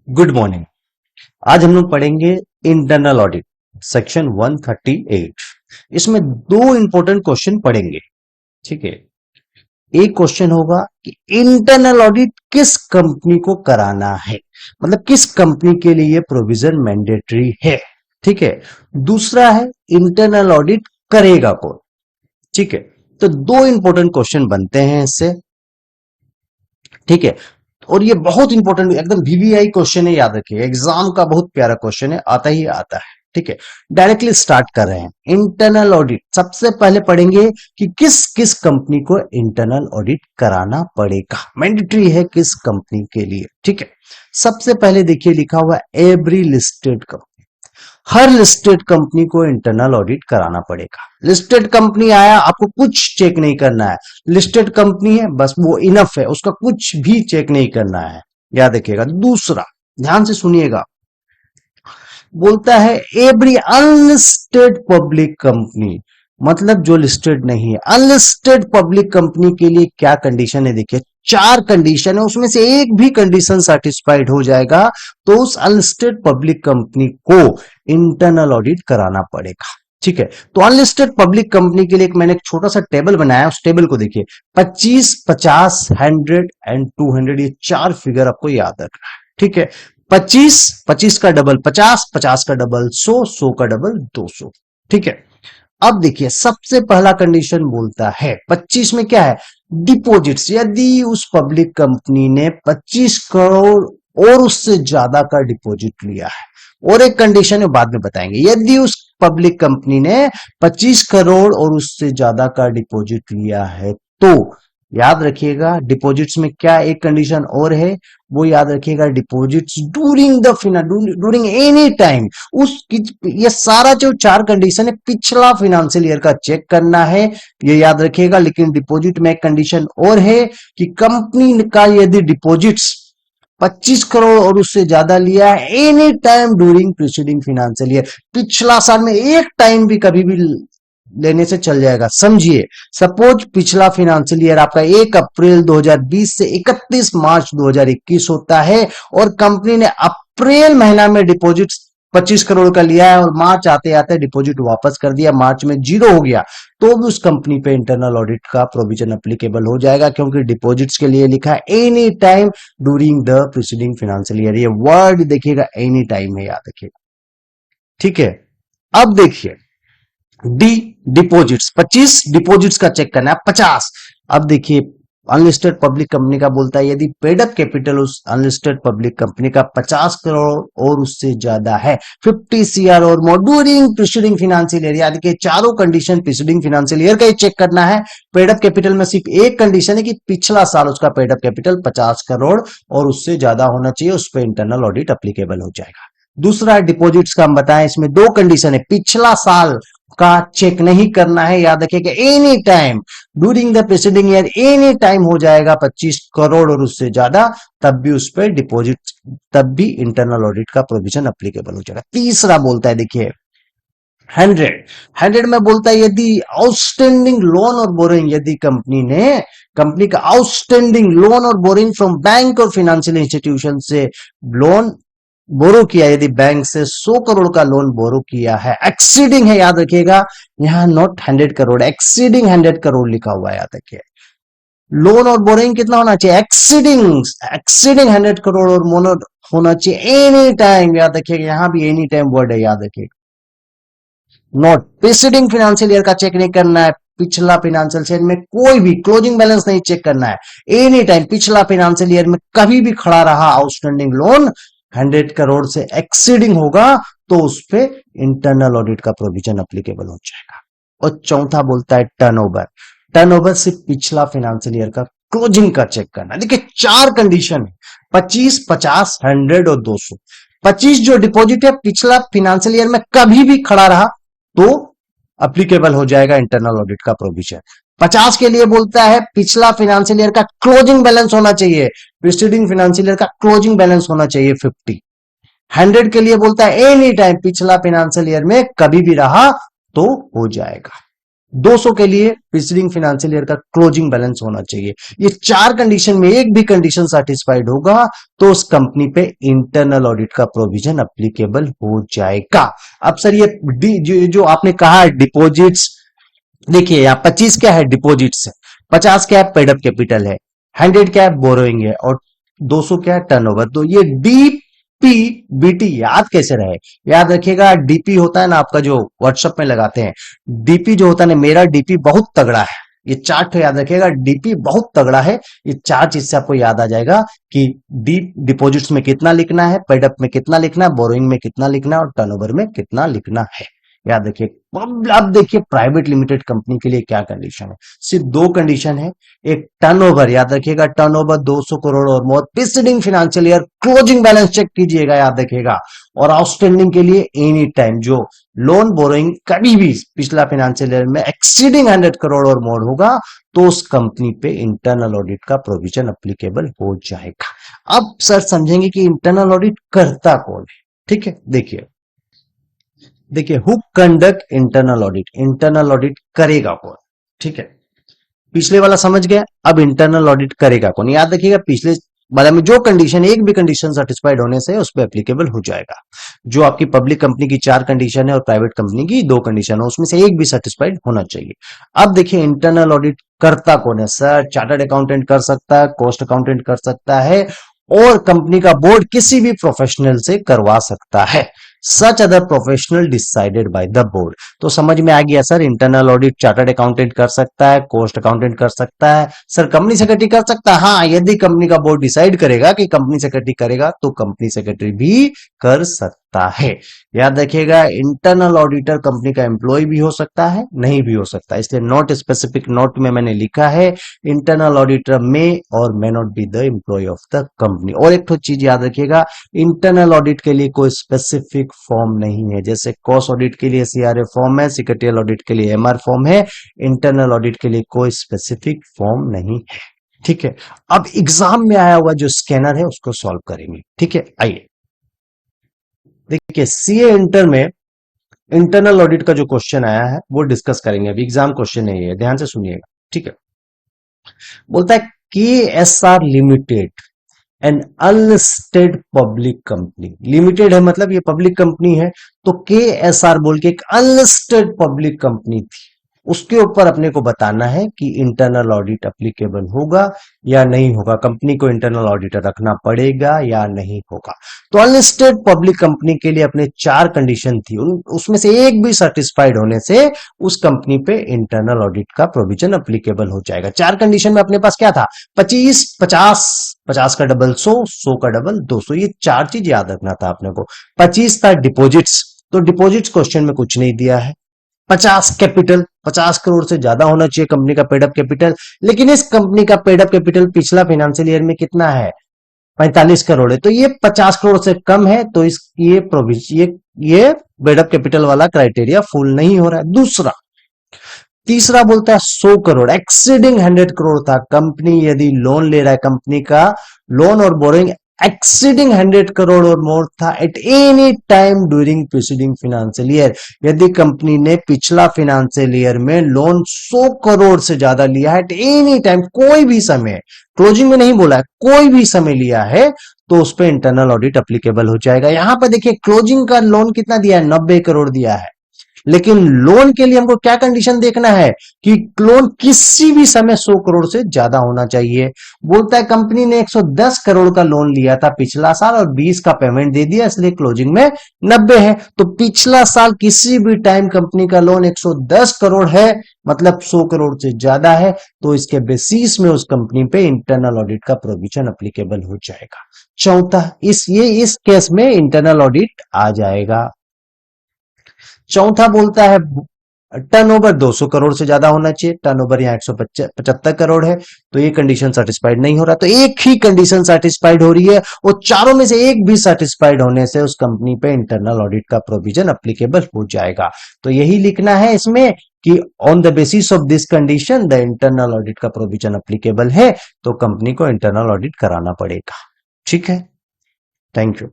Good morning. आज हम लोग पढ़ेंगे इंटरनल ऑडिट सेक्शन 138। इसमें दो इंपॉर्टेंट क्वेश्चन पढ़ेंगे। ठीक है, एक क्वेश्चन होगा कि इंटरनल ऑडिट किस कंपनी को कराना है, मतलब किस कंपनी के लिए ये प्रोविजन मैंडेटरी है। ठीक है, दूसरा है इंटरनल ऑडिट करेगा कौन। ठीक है, तो दो इंपॉर्टेंट क्वेश्चन बनते हैं इससे। ठीक है, और ये बहुत इंपॉर्टेंट एकदम वीवीआई क्वेश्चन है, याद रखिए एग्जाम का बहुत प्यारा क्वेश्चन है, आता ही आता है। ठीक है, डायरेक्टली स्टार्ट कर रहे हैं। इंटरनल ऑडिट सबसे पहले पढ़ेंगे कि किस किस कंपनी को इंटरनल ऑडिट कराना पड़ेगा, मैंडेटरी है किस कंपनी के लिए। ठीक है, सबसे पहले देखिए लिखा हुआ एवरी लिस्टेड कंपनी, हर लिस्टेड कंपनी को इंटरनल ऑडिट कराना पड़ेगा। लिस्टेड कंपनी आया, आपको कुछ चेक नहीं करना है, लिस्टेड कंपनी है बस वो इनफ है, उसका कुछ भी चेक नहीं करना है, याद रखिएगा। दूसरा, ध्यान से सुनिएगा, बोलता है एवरी अनलिस्टेड पब्लिक कंपनी, मतलब जो लिस्टेड नहीं है। अनलिस्टेड पब्लिक कंपनी के लिए क्या कंडीशन है, देखिए चार कंडीशन है, उसमें से एक भी कंडीशन सेटिस्फाइड हो जाएगा तो उस अनलिस्टेड पब्लिक कंपनी को इंटरनल ऑडिट कराना पड़ेगा। ठीक है, तो अनलिस्टेड पब्लिक कंपनी के लिए मैंने एक छोटा सा टेबल बनाया, उस टेबल को देखिए। 25, 50, 100 एंड 200, ये चार फिगर आपको याद रखना है। ठीक है, 25, 25 का डबल 50, 50 का डबल 100, 100 का डबल 200। ठीक है, अब देखिए सबसे पहला कंडीशन बोलता है 25 में क्या है, डिपॉजिट्स। यदि उस पब्लिक कंपनी ने 25 करोड़ और उससे ज्यादा का डिपॉजिट लिया है, और एक कंडीशन है बाद में बताएंगे, यदि उस पब्लिक कंपनी ने 25 करोड़ और उससे ज्यादा का डिपॉजिट लिया है तो याद रखिएगा डिपॉजिट्स में क्या एक कंडीशन और है, वो याद रखिएगा, deposits during the during any time. उस ये सारा जो चार कंडीशन है पिछला फाइनेंशियल ईयर का चेक करना है, ये याद रखिएगा। लेकिन डिपॉजिट में एक कंडीशन और है कि कंपनी का यदि डिपॉजिट्स 25 करोड़ और उससे ज्यादा लिया है any time during preceding financial year, पिछला साल में एक टाइम भी कभी भी लेने से चल जाएगा। समझिए, सपोज पिछला फाइनेंशियल ईयर आपका 1 अप्रैल 2020 से 31 मार्च 2021 होता है और कंपनी ने अप्रैल महीना में डिपॉजिट 25 करोड़ का लिया है और मार्च आते आते डिपॉजिट वापस कर दिया, मार्च में जीरो हो गया, तो भी उस कंपनी पे इंटरनल ऑडिट का प्रोविजन एप्लीकेबल हो जाएगा, क्योंकि डिपॉजिट्स के लिए लिखा है any time during the preceding financial year. ये वर्ड देखिएगा, एनी टाइम है, याद रखिएगा। ठीक है, अब देखिए डी डिपॉजिट्स, 25 डिपॉजिट्स का चेक करना है 50। अब देखिए अनलिस्टेड पब्लिक कंपनी का बोलता है यदि पेड अप कैपिटल उस अनलिस्टेड पब्लिक कंपनी का 50 करोड़ और उससे ज्यादा है, 50 सीआर और मोर ड्यूरिंग प्रीसीडिंग फाइनेंशियल ईयर, यानी कि चारों कंडीशन प्रीसीडिंग फाइनेंशियल ईयर का ही चेक करना है। पेड अप कैपिटल में सिर्फ एक कंडीशन है कि पिछला साल उसका पेड अप कैपिटल 50 करोड़ और उससे ज्यादा होना चाहिए, उस पर इंटरनल ऑडिट एप्लीकेबल हो जाएगा। दूसरा डिपॉजिट्स का हम बताएं, इसमें दो कंडीशन है, पिछला साल का चेक नहीं करना है, याद रखिएगा any time during the preceding year, any time हो जाएगा 25 करोड़ और उससे ज्यादा, तब भी उस पर डिपॉजिट, तब भी इंटरनल ऑडिट का प्रोविजन एप्लीकेबल हो जाएगा। तीसरा बोलता है देखिए 100 में बोलता है यदि आउटस्टैंडिंग लोन और बोरिंग, यदि कंपनी का आउटस्टैंडिंग लोन और बोरिंग फ्रॉम बैंक और फाइनेंशियल इंस्टीट्यूशन से लोन बोरो किया, यदि बैंक से 100 करोड़ का लोन बोरो किया है, एक्सीडिंग है, याद रखिएगा यहां नॉट 100 करोड़, एक्सीडिंग 100 करोड़ लिखा हुआ है, याद रखिए। लोन और बोरिंग कितना होना चाहिए, एक्सीडिंग 100 करोड़ और मोनो होना चाहिए एनी टाइम, याद रखिएगा यहां भी एनी टाइम वर्ड है, याद रखिएगा। नॉट प्रीसीडिंग फाइनेंशियल ईयर का चेक नहीं करना है, पिछला फाइनेंशियल ईयर में कोई भी क्लोजिंग बैलेंस नहीं चेक करना है, एनी टाइम पिछला फाइनेंशियल ईयर में कभी भी खड़ा रहा आउटस्टैंडिंग लोन 100 करोड़ से एक्सीडिंग होगा तो उस पे इंटरनल ऑडिट का प्रोविजन एप्लीकेबल हो जाएगा। और चौथा बोलता है टर्नओवर, टर्नओवर सिर्फ पिछला फाइनेंशियल ईयर का क्लोजिंग का चेक करना। देखिए चार कंडीशन है, 25, 50, 100 और 200। 25 जो डिपॉजिट है पिछला फाइनेंशियल ईयर में कभी भी खड़ा रहा तो एप्लीकेबल हो जाएगा इंटरनल ऑडिट का प्रोविजन। 50 के लिए बोलता है पिछला फाइनेंशियल ईयर का क्लोजिंग बैलेंस होना चाहिए, प्रीसीडिंग फाइनेंशियल ईयर का क्लोजिंग बैलेंस होना चाहिए 50। 100 के लिए बोलता है एनी टाइम पिछला फाइनेंशियल ईयर में कभी भी रहा तो हो जाएगा। 200 के लिए प्रीसीडिंग फाइनेंशियल ईयर का क्लोजिंग बैलेंस होना चाहिए। ये चार कंडीशन में एक भी कंडीशन सेटिस्फाइड होगा तो उस कंपनी पे इंटरनल ऑडिट का प्रोविजन एप्लीकेबल हो जाएगा। अब सर ये जो आपने कहा डिपॉजिट्स, देखिए यहाँ 25 क्या है डिपॉजिट्स है, 50 क्या है पेड अप कैपिटल है, 100 क्या है बोरोइंग है और 200 क्या है टर्नओवर। तो ये डीपीबीटी याद कैसे रहे, याद रखिएगा डीपी होता है ना आपका जो व्हाट्सएप में लगाते हैं, डीपी जो होता है ना, मेरा डीपी बहुत तगड़ा है, ये चार्ट तो याद रखिएगा डीपी बहुत तगड़ा है। ये चार चीज से आपको याद आ जाएगा कि डिपॉजिट्स में कितना लिखना है, पेड अप में कितना लिखना है, बोरोइंग में कितना लिखना है और टर्नओवर में कितना लिखना है, याद रखिए। अब देखिए प्राइवेट लिमिटेड कंपनी के लिए क्या कंडीशन है, सिर्फ दो कंडीशन है। एक टर्नओवर, याद रखिएगा टर्नओवर 200 करोड़ और more, preceding financial year closing balance check कीजिएगा, याद रखिएगा। और आउटस्टैंडिंग के लिए एनी टाइम जो लोन बोरोइंग कभी भी पिछला फाइनेंशियल ईयर में एक्सीडिंग 100 करोड़ और मोर होगा तो उस कंपनी पे इंटरनल ऑडिट का प्रोविजन अप्लीकेबल हो जाएगा। अब सर समझेंगे कि इंटरनल ऑडिट करता कौन है, ठीक है। देखिए who conduct internal audit, internal audit करेगा कौन, ठीक है। पिछले वाला समझ गया, अब इंटरनल ऑडिट करेगा कौन, याद रखिएगा पिछले वाला में जो कंडीशन, एक भी कंडीशन सेटिस्फाइड होने से उस पर एप्लीकेबल हो जाएगा। जो आपकी पब्लिक कंपनी की 4 कंडीशन है और प्राइवेट कंपनी की 2 कंडीशन है, उसमें से एक भी सेटिस्फाइड होना चाहिए। अब देखिए इंटरनल ऑडिट करता कौन है, सर चार्टर्ड अकाउंटेंट कर सकता है, कॉस्ट अकाउंटेंट कर सकता है और कंपनी का बोर्ड किसी भी प्रोफेशनल से करवा सकता है। Such other professional decided by the board. तो समझ में आ गया sir, internal audit chartered accountant कर सकता है, कॉस्ट अकाउंटेंट कर सकता है, सर कंपनी सेक्रेटरी कर सकता है। हाँ, यदि कंपनी का बोर्ड डिसाइड करेगा कि कंपनी सेक्रेटरी करेगा तो कंपनी सेक्रेटरी भी कर सकता है। याद रखिएगा इंटरनल ऑडिटर कंपनी का एम्प्लॉय भी हो सकता है, नहीं भी हो सकता है, इसलिए नॉट स्पेसिफिक नोट में मैंने लिखा है इंटरनल ऑडिटर में और may not be the employee of the company. और एक तो चीज याद रखिएगा, इंटरनल ऑडिट के लिए कोई स्पेसिफिक फॉर्म नहीं है, जैसे कॉस्ट ऑडिट के लिए सीआरए फॉर्म है, सेक्रेटरियल ऑडिट के लिए एमआर फॉर्म है, इंटरनल ऑडिट के लिए कोई स्पेसिफिक फॉर्म नहीं है, ठीक है। अब एग्जाम में आया हुआ जो स्कैनर है उसको सॉल्व करेंगे, ठीक है। आइए देखिए सीए इंटर में इंटरनल ऑडिट का जो क्वेश्चन आया है वो डिस्कस करेंगे, अभी एग्जाम क्वेश्चन है ये, ध्यान से सुनिएगा, ठीक है। बोलता है KSR limited an unlisted public company, limited है मतलब ये पब्लिक कंपनी है, तो KSR बोल के एक अनलिस्टेड पब्लिक कंपनी थी, उसके ऊपर अपने को बताना है कि इंटरनल ऑडिट एप्लीकेबल होगा या नहीं होगा, कंपनी को इंटरनल ऑडिटर रखना पड़ेगा या नहीं होगा। तो अनलिस्टेड पब्लिक कंपनी के लिए अपने 4 कंडीशन थी, उसमें से एक भी सेटिस्फाइड होने से उस कंपनी पे इंटरनल ऑडिट का प्रोविजन एप्लीकेबल हो जाएगा। 4 कंडीशन में अपने पास क्या था, 25, 50, 50 का डबल 100, 100 का डबल 200, ये 4 चीज याद रखना था अपने को। 25 था डिपॉजिट्स, तो डिपॉजिट्स क्वेश्चन में कुछ नहीं दिया है। 50 कैपिटल, 50 करोड़ से ज्यादा होना चाहिए कंपनी का पेड अप कैपिटल, लेकिन इस कंपनी का पेड अप कैपिटल पिछला फाइनेंशियल ईयर में कितना है, 45 करोड़ है, तो ये 50 करोड़ से कम है, तो इस ये पेड अप कैपिटल वाला क्राइटेरिया फुल नहीं हो रहा है। तीसरा बोलता है 100 करोड़, एक्सीडिंग 100 करोड़ था, कंपनी यदि लोन ले रहा है, कंपनी का लोन और बोरोइंग एक्सीडिंग 100 करोड़ और मोर था at any time during preceding financial year, यदि कंपनी ने पिछला फाइनेंशियल ईयर में लोन 100 करोड़ से ज्यादा लिया है एट एनी टाइम, कोई भी समय, क्लोजिंग में नहीं बोला है, कोई भी समय लिया है तो उस पर इंटरनल ऑडिट एप्लीकेबल हो जाएगा। यहां पर देखिए क्लोजिंग का लोन कितना दिया है, 90 करोड़ दिया है, लेकिन लोन के लिए हमको क्या कंडीशन देखना है कि लोन किसी भी समय 100 करोड़ से ज्यादा होना चाहिए। बोलता है कंपनी ने 110 करोड़ का लोन लिया था पिछला साल और 20 का पेमेंट दे दिया, इसलिए क्लोजिंग में 90 है, तो पिछला साल किसी भी टाइम कंपनी का लोन 110 करोड़ है, मतलब 100 करोड़ से ज्यादा है, तो इसके बेसिस में उस कंपनी पे इंटरनल ऑडिट का प्रोविजन एप्लीकेबल हो जाएगा। चौथा, इस केस में इंटरनल ऑडिट आ जाएगा। चौथा बोलता है टर्नओवर 200 करोड़ से ज्यादा होना चाहिए, टर्नओवर यहाँ 175 करोड़ है, तो ये कंडीशन सेटिस्फाइड नहीं हो रहा, तो एक ही कंडीशन सेटिस्फाइड हो रही है, वो चारों में से एक भी सेटिस्फाइड होने से उस कंपनी पे इंटरनल ऑडिट का प्रोविजन एप्लीकेबल हो जाएगा। तो यही लिखना है इसमें कि on the basis of this condition the internal audit का प्रोविजन एप्लीकेबल है, तो कंपनी को इंटरनल ऑडिट कराना पड़ेगा, ठीक है। Thank you.